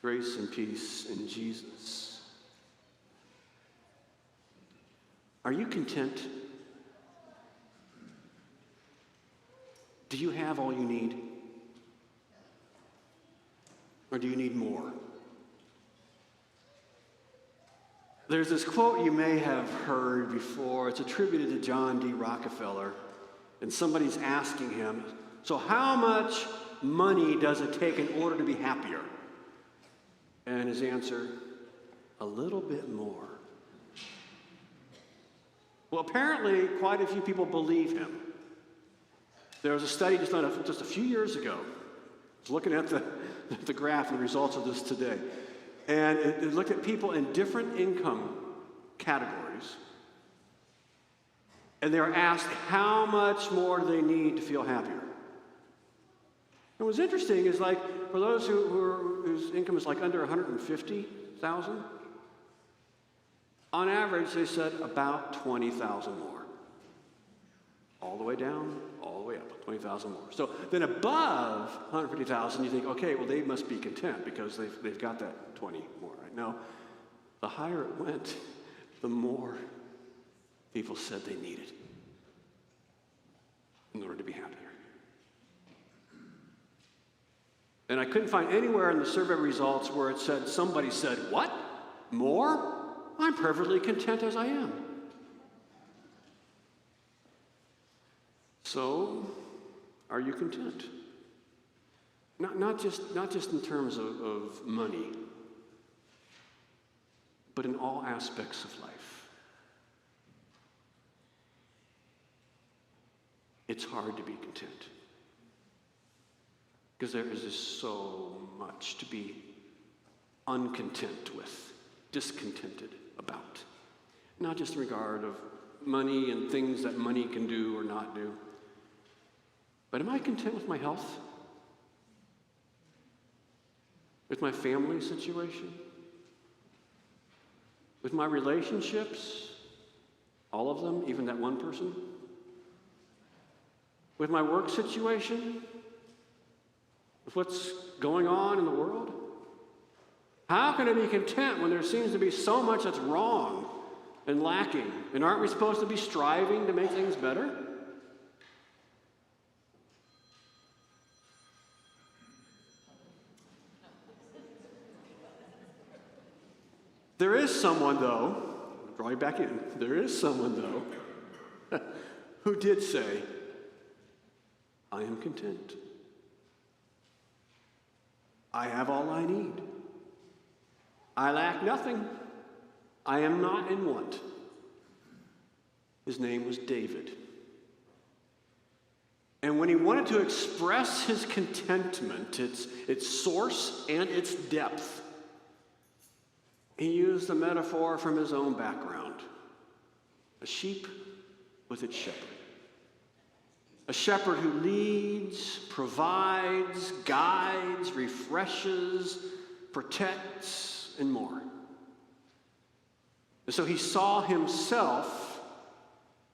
Grace and peace in Jesus. Are you content? Do you have all you need? Or do you need more? There's this quote you may have heard before. It's attributed to John D. Rockefeller. And somebody's asking him, so how much money does it take in order to be happier? And his answer, a little bit more. Well, apparently, quite a few people believe him. There was a study just done just a few years ago. I was looking at the graph and the results of this today. And it looked at people in different income categories. And they were asked how much more do they need to feel happier. And what's interesting is like for those whose income is like under 150,000, on average they said about 20,000 more. All the way down, all the way up, 20,000 more. So then above 150,000, you think, okay, well they must be content because they've got that 20 more, right? No, the higher it went, the more people said they needed in order to be happier. And I couldn't find anywhere in the survey results where it said, somebody said, what? More? I'm perfectly content as I am. So, are you content? Not just in terms of money, but in all aspects of life. It's hard to be content because there is just so much to be uncontent with, discontented about. Not just in regard of money and things that money can do or not do, but am I content with my health? With my family situation? With my relationships? All of them, even that one person? With my work situation? With what's going on in the world? How can I be content when there seems to be so much that's wrong and lacking? And aren't we supposed to be striving to make things better? There is someone, though, draw you back in, there is someone, though, who did say, I am content. I have all I need. I lack nothing. I am not in want. His name was David. And when he wanted to express his contentment, its source and its depth, he used a metaphor from his own background. A sheep with its shepherd. A shepherd who leads, provides, guides, refreshes, protects, and more. And so he saw himself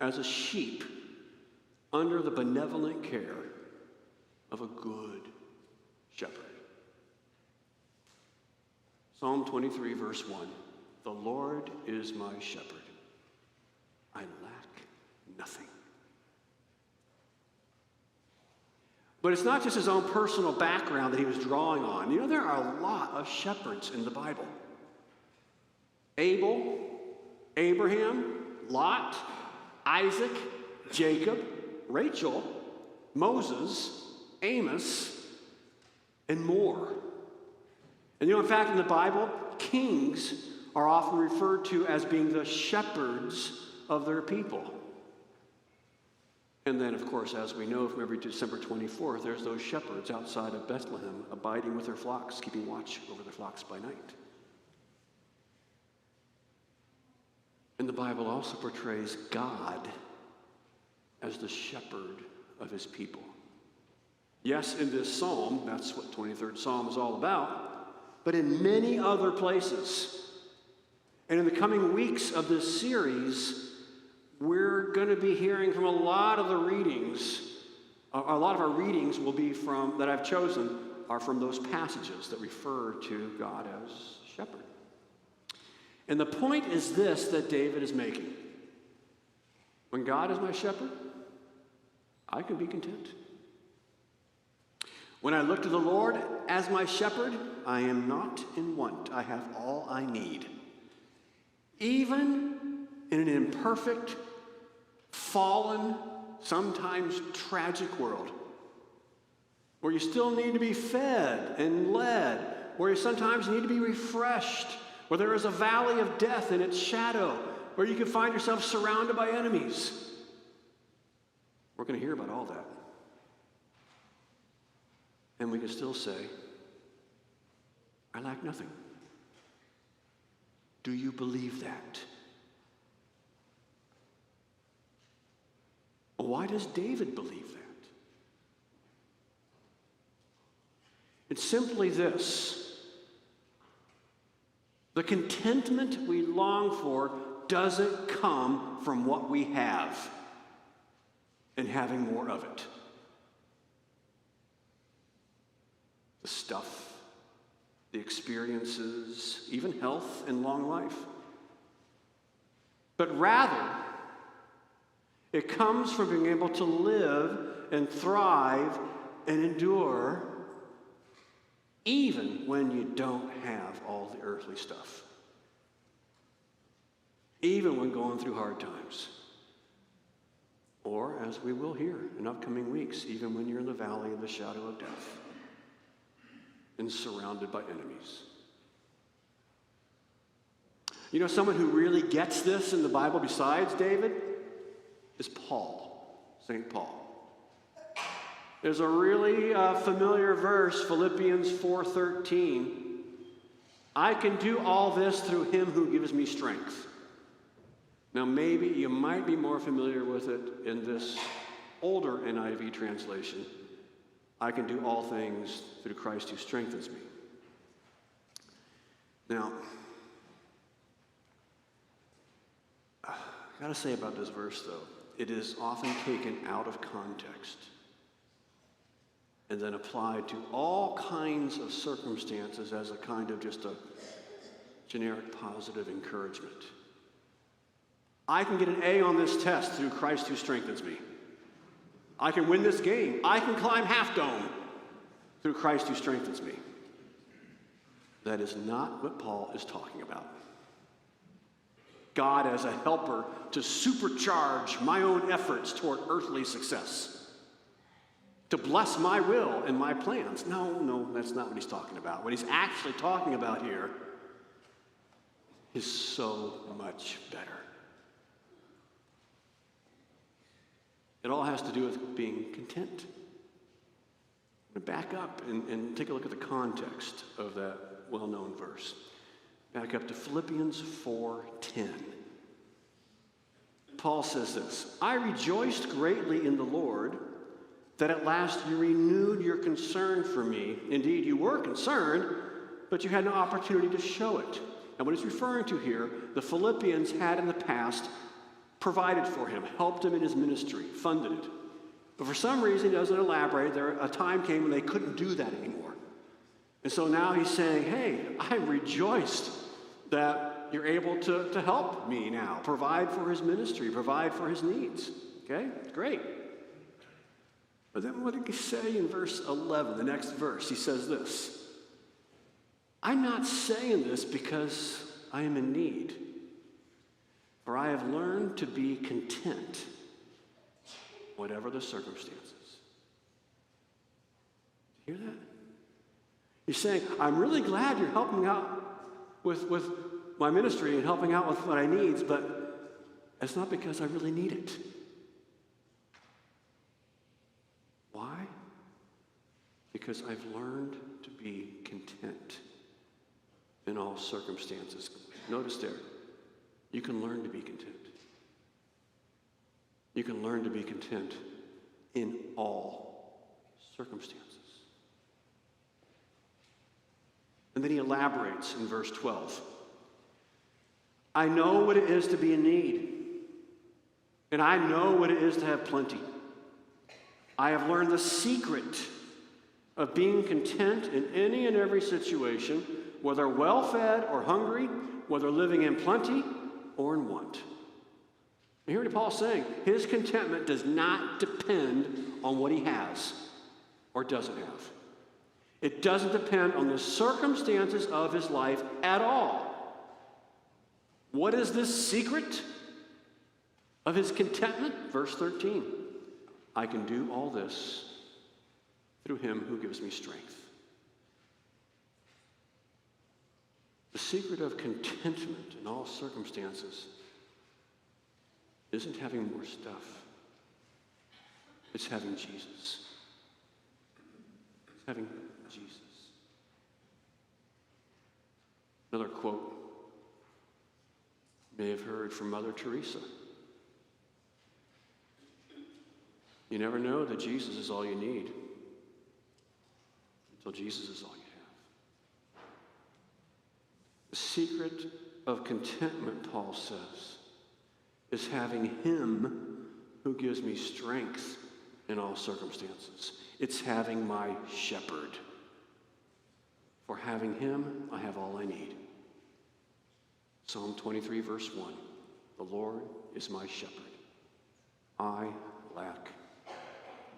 as a sheep under the benevolent care of a good shepherd. Psalm 23, verse 1. The Lord is my shepherd. I lack nothing. But it's not just his own personal background that he was drawing on. You know, there are a lot of shepherds in the Bible. Abel, Abraham, Lot, Isaac, Jacob, Rachel, Moses, Amos, and more. And you know, in fact, in the Bible, kings are often referred to as being the shepherds of their people. And then, of course, as we know from every December 24th, there's those shepherds outside of Bethlehem abiding with their flocks, keeping watch over their flocks by night. And the Bible also portrays God as the shepherd of his people. Yes, in this psalm, that's what 23rd Psalm is all about, but in many other places. And in the coming weeks of this series, we're going to be hearing from a lot of the readings. A lot of our readings will be from, that I've chosen, are from those passages that refer to God as shepherd. And the point is this that David is making. When God is my shepherd, I can be content. When I look to the Lord as my shepherd, I am not in want. I have all I need. Even in an imperfect, fallen, sometimes tragic world, where you still need to be fed and led, where you sometimes need to be refreshed, where there is a valley of death in its shadow, where you can find yourself surrounded by enemies. We're going to hear about all that. And we can still say, I lack nothing. Do you believe that? Well, why does David believe that? It's simply this. The contentment we long for doesn't come from what we have and having more of it. The stuff, the experiences, even health and long life. But rather, it comes from being able to live and thrive and endure even when you don't have all the earthly stuff. Even when going through hard times. Or, as we will hear in upcoming weeks, even when you're in the valley of the shadow of death and surrounded by enemies. You know, someone who really gets this in the Bible besides David is Paul, St. Paul. There's a really familiar verse, Philippians 4:13. I can do all this through him who gives me strength. Now, maybe you might be more familiar with it in this older NIV translation. I can do all things through Christ who strengthens me. Now, I got to say about this verse, though, it is often taken out of context and then applied to all kinds of circumstances as a kind of just a generic positive encouragement. I can get an A on this test through Christ who strengthens me. I can win this game. I can climb Half Dome through Christ who strengthens me. That is not what Paul is talking about. God as a helper to supercharge my own efforts toward earthly success. To bless my will and my plans. No, that's not what he's talking about. What he's actually talking about here is so much better. It all has to do with being content. Back up and take a look at the context of that well-known verse. Back up to Philippians 4:10. Paul says this, I rejoiced greatly in the Lord that at last you renewed your concern for me. Indeed, you were concerned, but you had no opportunity to show it. And what he's referring to here, the Philippians had in the past provided for him, helped him in his ministry, funded it. But for some reason, he doesn't elaborate. A time came when they couldn't do that anymore. And so now he's saying, hey, I'm rejoiced that you're able to help me now, provide for his ministry, provide for his needs. Okay, great. But then what did he say in verse 11, the next verse? He says this, I'm not saying this because I am in need, for I have learned to be content, whatever the circumstances. Hear that? He's saying, I'm really glad you're helping out with my ministry and helping out with what I need, but it's not because I really need it. Why? Because I've learned to be content in all circumstances. Notice there, you can learn to be content. You can learn to be content in all circumstances. And then he elaborates in verse 12. I know what it is to be in need, and I know what it is to have plenty. I have learned the secret of being content in any and every situation, whether well-fed or hungry, whether living in plenty or in want. You hear what Paul's saying? His contentment does not depend on what he has or doesn't have. It doesn't depend on the circumstances of his life at all. What is this secret of his contentment? Verse 13, I can do all this through him who gives me strength. The secret of contentment in all circumstances isn't having more stuff. It's having Jesus. It's having Jesus. Another quote you may have heard from Mother Teresa. You never know that Jesus is all you need until Jesus is all you have. The secret of contentment, Paul says, is having him who gives me strength in all circumstances. It's having my shepherd. For having him, I have all I need. Psalm 23, verse 1. The Lord is my shepherd. I lack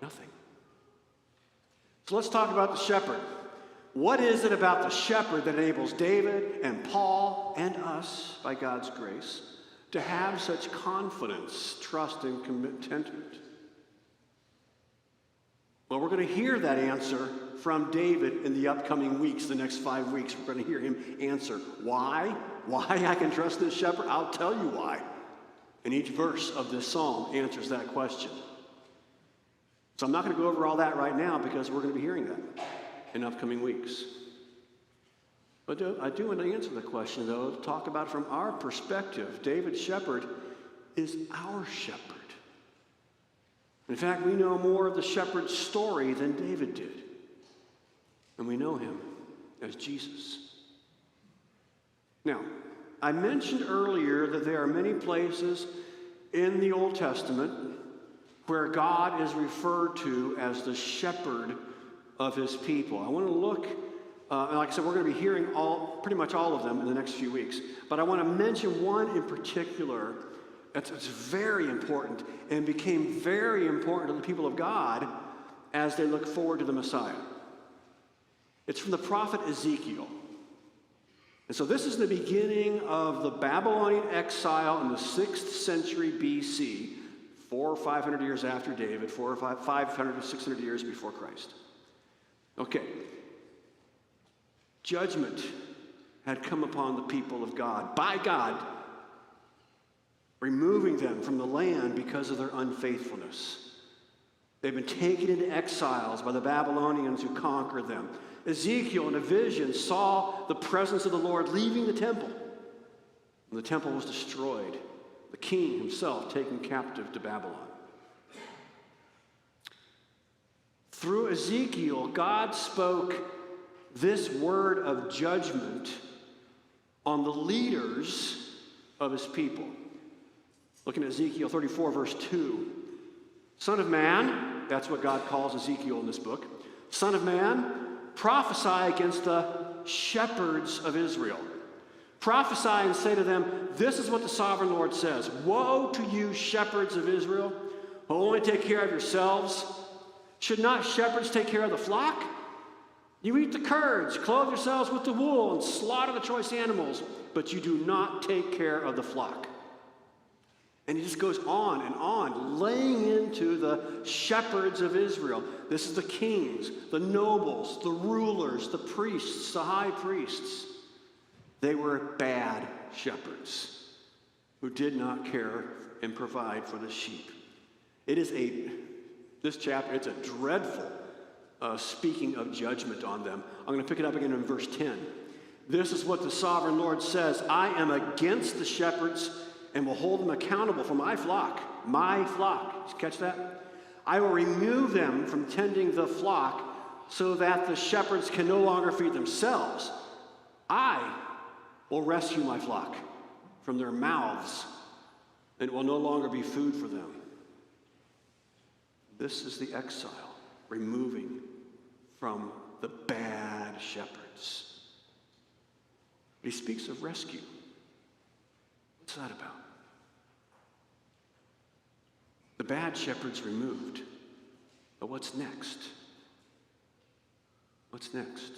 nothing. So let's talk about the shepherd. What is it about the shepherd that enables David and Paul and us, by God's grace, to have such confidence, trust, and contentment? Well, we're going to hear that answer from David in the upcoming weeks, the next 5 weeks. We're going to hear him answer why I can trust this shepherd. I'll tell you why. And each verse of this psalm answers that question. So I'm not going to go over all that right now because we're going to be hearing that in upcoming weeks. But I do want to answer the question, though, to talk about it from our perspective. David's shepherd is our shepherd. In fact, we know more of the shepherd's story than David did. And we know him as Jesus. Now, I mentioned earlier that there are many places in the Old Testament where God is referred to as the shepherd of his people. I want to look, and like I said, we're going to be hearing pretty much all of them in the next few weeks. But I want to mention one in particular that's very important and became very important to the people of God as they look forward to the Messiah. It's from the prophet Ezekiel. And so this is the beginning of the Babylonian exile in the 6th century BC, 400 or 500 years after David, 500 to 600 years before Christ. Okay. Judgment had come upon the people of God, by God, removing them from the land because of their unfaithfulness. They've been taken into exiles by the Babylonians who conquered them. Ezekiel, in a vision, saw the presence of the Lord leaving the temple. And the temple was destroyed. The king himself taken captive to Babylon. Through Ezekiel, God spoke this word of judgment on the leaders of his people. Looking at Ezekiel 34, verse 2. Son of man, that's what God calls Ezekiel in this book. Son of man, prophesy against the shepherds of Israel. Prophesy and say to them, this is what the sovereign Lord says. Woe to you, shepherds of Israel, who only take care of yourselves. Should not shepherds take care of the flock? You eat the curds, clothe yourselves with the wool, and slaughter the choice animals, but you do not take care of the flock. And he just goes on, laying into the shepherds of Israel. This is the kings, the nobles, the rulers, the priests, the high priests. They were bad shepherds who did not care and provide for the sheep. This chapter, it's a dreadful speaking of judgment on them. I'm going to pick it up again in verse 10. This is what the sovereign Lord says. I am against the shepherds and will hold them accountable for my flock. My flock. Did you catch that? I will remove them from tending the flock so that the shepherds can no longer feed themselves. I will rescue my flock from their mouths, and it will no longer be food for them. This is the exile, removing from the bad shepherds. But he speaks of rescue. What's that about? The bad shepherd's removed. But what's next? What's next?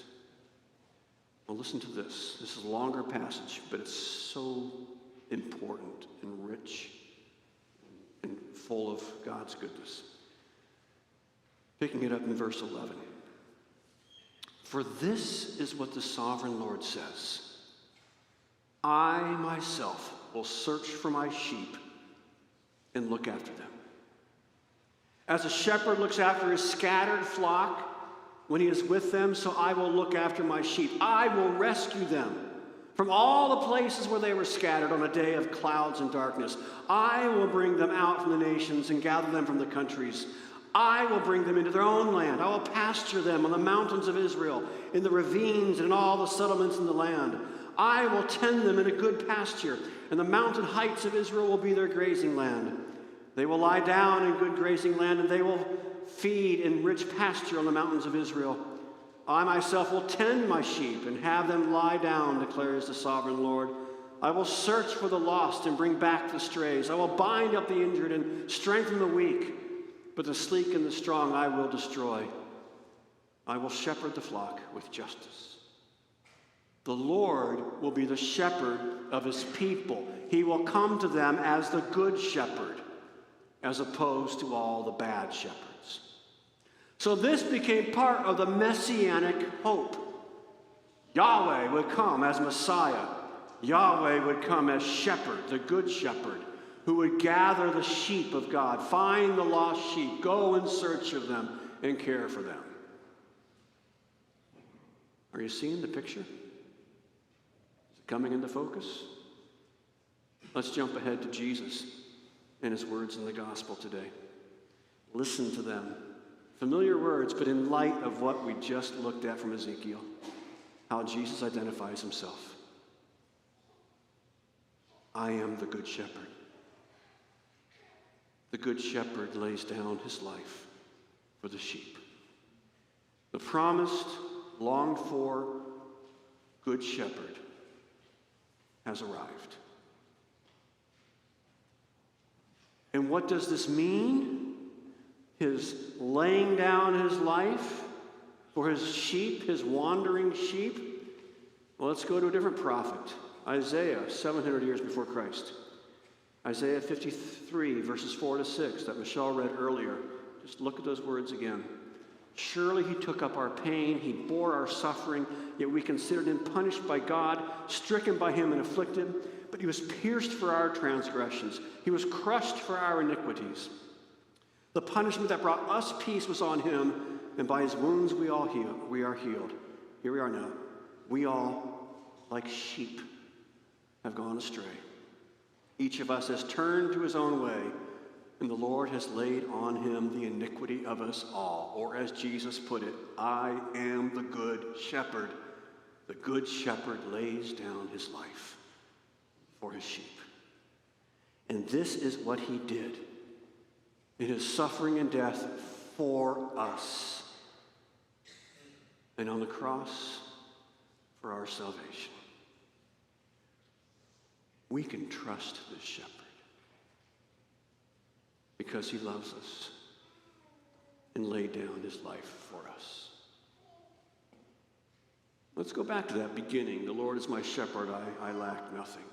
Well, listen to this. This is a longer passage, but it's so important and rich and full of God's goodness. Picking it up in verse 11. For this is what the sovereign Lord says. I myself will search for my sheep and look after them. As a shepherd looks after his scattered flock when he is with them, so I will look after my sheep. I will rescue them from all the places where they were scattered on a day of clouds and darkness. I will bring them out from the nations and gather them from the countries. I will bring them into their own land. I will pasture them on the mountains of Israel, in the ravines and in all the settlements in the land. I will tend them in a good pasture, and the mountain heights of Israel will be their grazing land. They will lie down in good grazing land, and they will feed in rich pasture on the mountains of Israel. I myself will tend my sheep and have them lie down, declares the sovereign Lord. I will search for the lost and bring back the strays. I will bind up the injured and strengthen the weak, but the sleek and the strong I will destroy. I will shepherd the flock with justice. The Lord will be the shepherd of his people. He will come to them as the good shepherd, as opposed to all the bad shepherds. So this became part of the messianic hope. Yahweh would come as Messiah. Yahweh would come as shepherd, the good shepherd, who would gather the sheep of God, find the lost sheep, go in search of them, and care for them. Are you seeing the picture? Is it coming into focus? Let's jump ahead to Jesus and his words in the gospel today. Listen to them. Familiar words, but in light of what we just looked at from Ezekiel, how Jesus identifies himself. I am the good shepherd. The good shepherd lays down his life for the sheep. The promised, longed for good shepherd has arrived. And what does this mean? His laying down his life for his sheep, his wandering sheep? Well, let's go to a different prophet. Isaiah, 700 years before Christ. Isaiah 53, verses 4 to 6, that Michelle read earlier. Just look at those words again. Surely he took up our pain, he bore our suffering, yet we considered him punished by God, stricken by him and afflicted. But he was pierced for our transgressions, he was crushed for our iniquities. The punishment that brought us peace was on him, and by his wounds we are healed. Here we are now. We all, like sheep, have gone astray. Each of us has turned to his own way, and the Lord has laid on him the iniquity of us all. Or as Jesus put it, I am the good shepherd. The good shepherd lays down his life for his sheep. And this is what he did in his suffering and death for us, and on the cross for our salvation. We can trust this shepherd because he loves us and laid down his life for us. Let's go back to that beginning. The Lord is my shepherd, I lack nothing.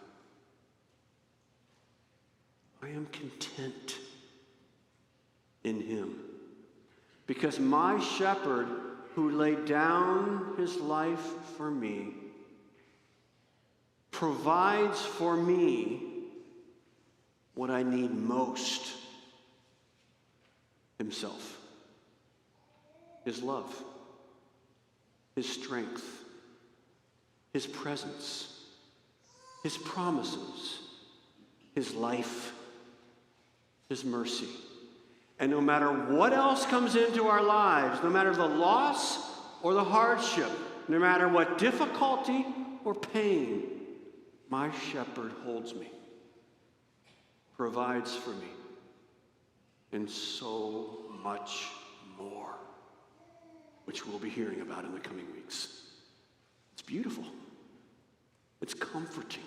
I am content in him, because my shepherd who laid down his life for me provides for me what I need most: himself, his love, his strength, his presence, his promises, his life, his mercy. And no matter what else comes into our lives, no matter the loss or the hardship, no matter what difficulty or pain, my shepherd holds me, provides for me, and so much more. which we'll be hearing about in the coming weeks. It's beautiful. It's comforting.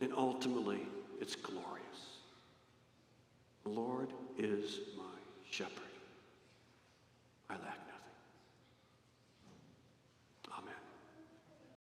And ultimately, it's glorious. The Lord is my shepherd. I lack